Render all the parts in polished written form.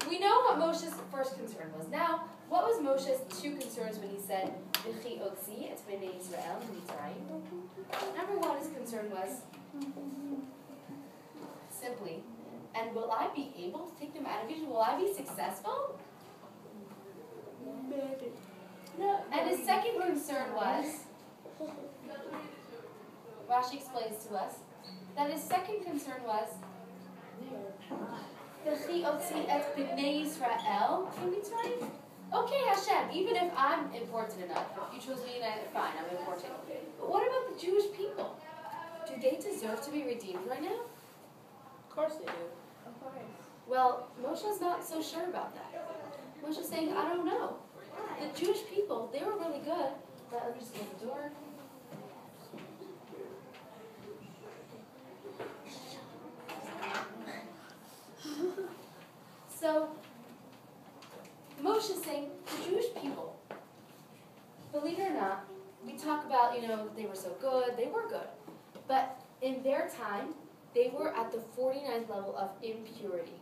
we know what Moshe's first concern was. Now, what was Moshe's two concerns when he said, V'chi otzi et bnei Yisrael mitzrayim? Number one, his concern was simply, and will I be able to take them out of Egypt? Will I be successful? No. And his second concern was, Rashi explains to us, that his second concern was, V'chi otzi et bnei Yisrael mitzrayim? Okay, Hashem, even if I'm important enough, if you chose me, then fine, I'm important. But what about the Jewish people? Do they deserve to be redeemed right now? Of course they do. Of course. Well, Moshe's not so sure about that. Moshe's saying, I don't know. The Jewish people, they were really good. But let me just open the door. So, Moshe's saying, the Jewish people, believe it or not, we talk about, they were so good, they were good. But in their time, they were at the 49th level of impurity.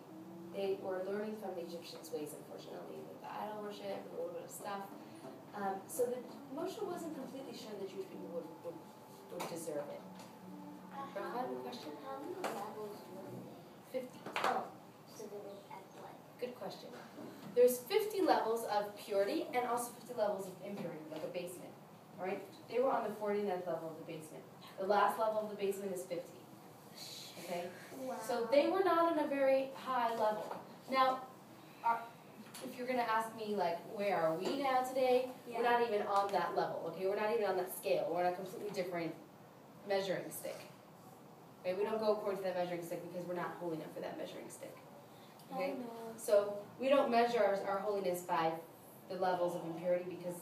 They were learning from the Egyptians' ways, unfortunately, with the idol worship, and a little bit of stuff. So Moshe wasn't completely sure the Jewish people would deserve it. Bracha, have a question? How many levels were there? 50. Oh, so they were at what? Good question. There's 50 levels of purity and also 50 levels of impurity, like a basement. All right? They were on the 49th level of the basement. The last level of the basement is 50. Okay? Wow. So they were not on a very high level. Now, if you're going to ask me, like, where are we now today? Yeah. We're not even on that level, okay? We're not even on that scale. We're on a completely different measuring stick. Okay? We don't go according to that measuring stick because we're not holy enough for that measuring stick. Okay? Oh, no. So we don't measure our holiness by the levels of impurity because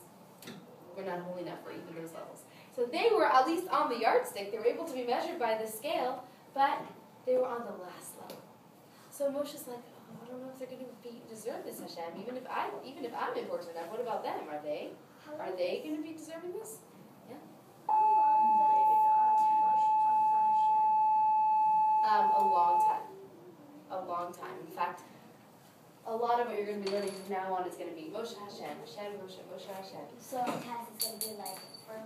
we're not holy enough for even those levels. So they were at least on the yardstick. They were able to be measured by the scale, but they were on the last level. So Moshe's like, I don't know if they're going to deserve this, Hashem. Even if I'm important enough, what about them? Are they going to be deserving this? Yeah. A long time. A long time. In fact, a lot of what you're going to be learning from now on is going to be Moshe Hashem, Hashem Moshe, Moshe Hashem. So the test is going to be like from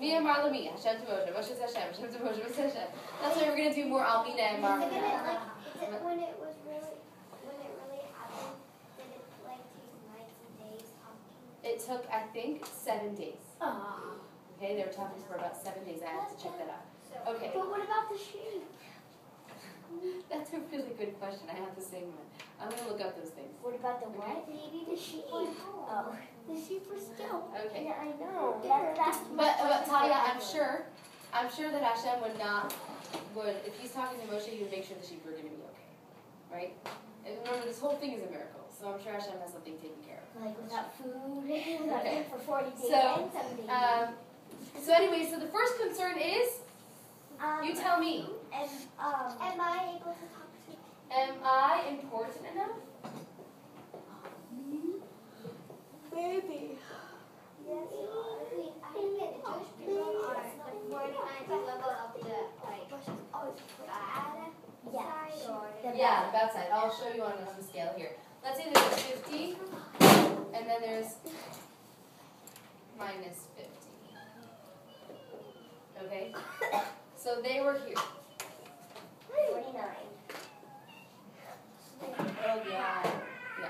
Me and Marla me, Hashem to Moshe, Moshe to Hashem, Hashem to Moshe, Moshe to Hashem. That's why we're going to do more Almina and Marla. Is it when it really happened, did it like take nights and days talking? It took, I think, 7 days. Oh. Okay, they were talking for about 7 days. I have to check that out. Okay. But what about the sheep? That's a really good question. I have the same one. I'm going to look up those things. What about the what? Maybe the sheep. Oh, the sheep were still. Okay. Yeah, I know. That's But Talia, I'm sure that Hashem would, if he's talking to Moshe, he would make sure the sheep were going to be okay. Right? And remember, this whole thing is a miracle. So I'm sure Hashem has something taken care of. like without food, without Okay. food for 40 days So, and 7 days. So anyway, so the first concern is, you tell me, Am I able to talk to you? am I important enough? Maybe. Yes, you are. Wait, I think the Jewish people are the 49th level of the, like, bad Yeah. side, or Yeah, the bad side. I'll show you on the scale here. Let's say there's 50, and then there's minus 50. Okay? So they were here. 49. Oh, yeah. Yeah.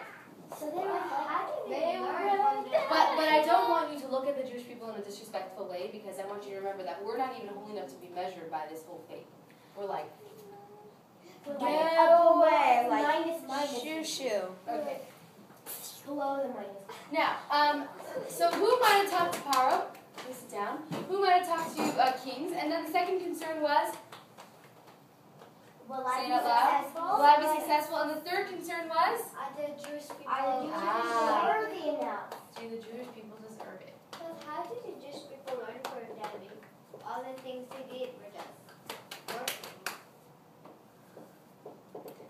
So they were how do They we were learn from them? But I don't want you to look at the Jewish people in a disrespectful way because I want you to remember that we're not even holy enough to be measured by this whole thing. We're like, Get away, minus. Shoo. okay. Below the minus. Now, so who might have talked to Paro? Please sit down. Who might have talked to kings? And then the second concern was, Will say I it be out loud. successful? Will I be successful? And the third concern was, Are the Jewish people Are the Ah. worthy enough? do the Jewish people deserve it? So how did the Jewish people learn from them? All the things they did were just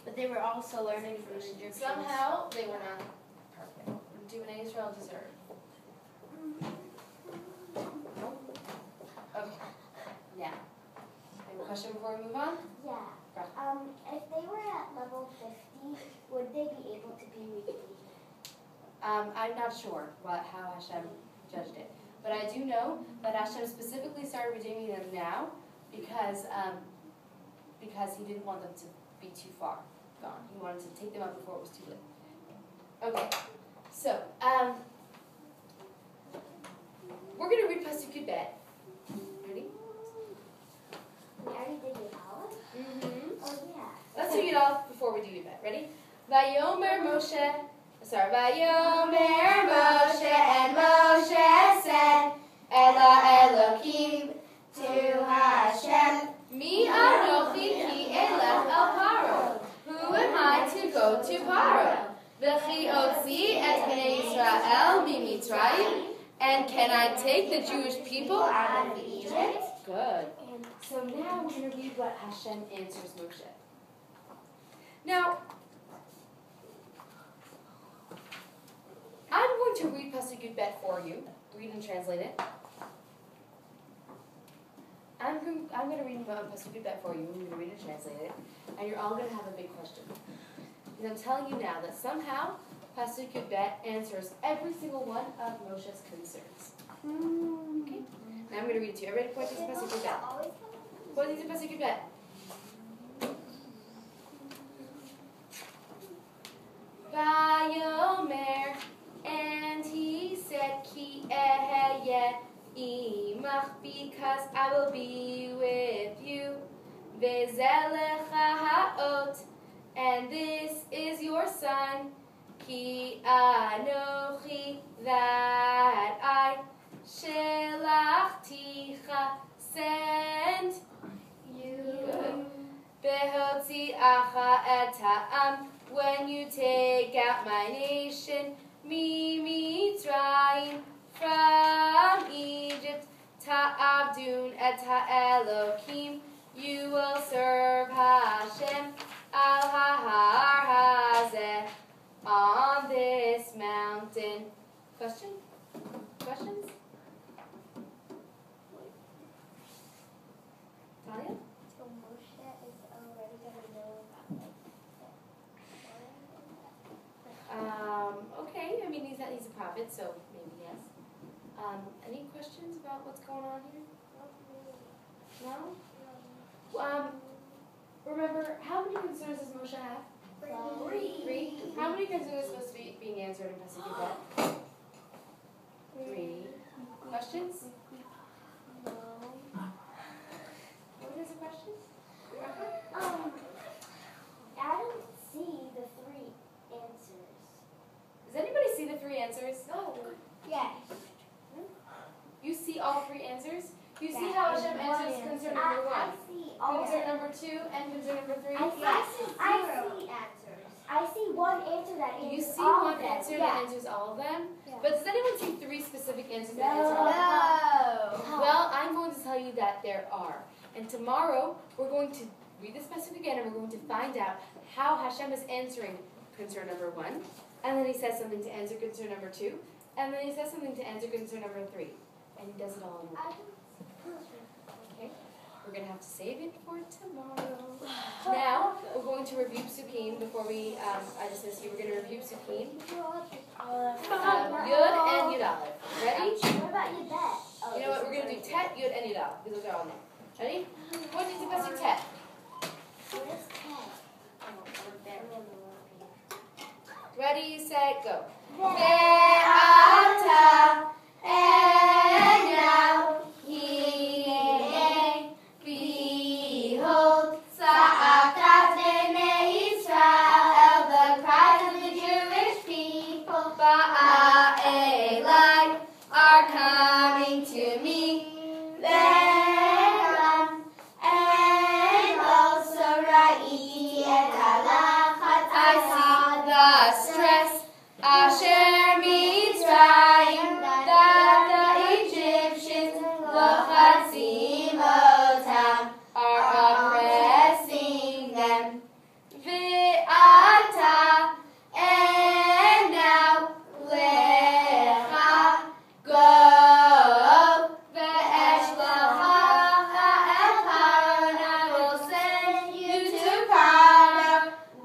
But they were also learning from the Egyptians. Somehow, they were not perfect. What do an Israel deserve? Okay. Now, any question before we move on? Yeah. If they were at level 50, would they be able to be I'm not sure how Hashem judged it. But I do know that Hashem specifically started redeeming them now because he didn't want them to be too far gone. He wanted to take them out before it was too late. Okay, so we're going to read Pasuk Yud Bet. Ready? We already did it all? Mm-hmm. Oh, yeah. Let's read it all before we do Yud Bet. Ready? Vayomer Moshe, and Moshe said, Ela Elokim to Hashem, Mi Anochi ki elech el Paro. Who am I to go to Paro? V'chi otzi et bnei Yisrael miMitzrayim. And can I take the Jewish people out of Egypt? Good. So now we're going to read what Hashem answers Moshe. Now, I'm going to read Pasuk Yud Bet for you. Read and translate it. I'm going to read Pasuk Yud Bet for you. I'm going to read and translate it. And you're all going to have a big question. And I'm telling you now that somehow Pasuk Yud Bet answers every single one of Moshe's concerns. Okay? Now I'm going to read it to you. Everybody point to Pasuk Yud Bet. Point to Pasuk Yud Bet. Vayomer, and he said, Ki eheye imach, because I will be with you. V'zelecha ha'ot, and this is your sign. Ki anochi, that I shelachticha, send you. Behotziacha et ha'am, when you take out my nation, miMitzrayim, from Egypt, ta'avdun et ha'elokim, you will serve Hashem al ha'har hazeh, on this mountain. Question? Questions? Talia? So Moshe is already going to know about Okay, I mean, he's a prophet, so maybe yes. Any questions about what's going on here? No? Remember, how many concerns does Moshe have? Three. How many concerns are supposed to be being answered in Pasuk Yud Bet? 3. Questions? No. What is the question? I don't see the 3 answers. Does anybody see the 3 answers? No. Yes. You see all 3 answers? You see how Hashem answers concern number 1, I see all concern number 2, and concern number 3? I see answers. I see one answer that answers You see all one of them. answer that answers all of them? Yeah. But does anyone see 3 specific answers that answer all of them? No. Well, I'm going to tell you that there are. And tomorrow, we're going to read this passage again, and we're going to find out how Hashem is answering concern number 1, and then he says something to answer concern number 2, and then he says something to answer concern number 3. And he does it all in one. Okay? We're going to have to save it for tomorrow. Now, we're going to review Psukim before we, I dismiss you. We're going to review Psukim. Yud and Yud Aleph. Ready? What about your bet? You know what? We're going to do Tet, Yud, and Yud Aleph, because those are all there. Ready? What is the best of Tet? Where's Ted? Ready, set, go. Ve'ata, and now, behold, Sa'akat Bnei Yisrael, the cries of the Jewish people, Ba'a'elai, are coming to me. Ve'elam, and also Ra'iti et halachat, I see the stress, Asher Mitzrayim, that the Egyptians, Lochatzim otam, are oppressing them. Ve'ata, and now, lecha, go, ve'esh lachacha el Paro, and I will send you to Paro,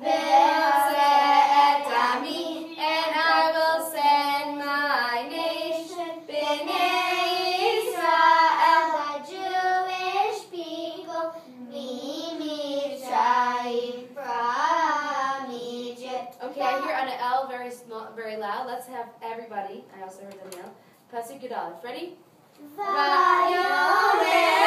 ve'aseh et ami, and I will very loud. Let's have everybody. I also heard them yell. Pasuk Yud Aleph. Ready? Vayomer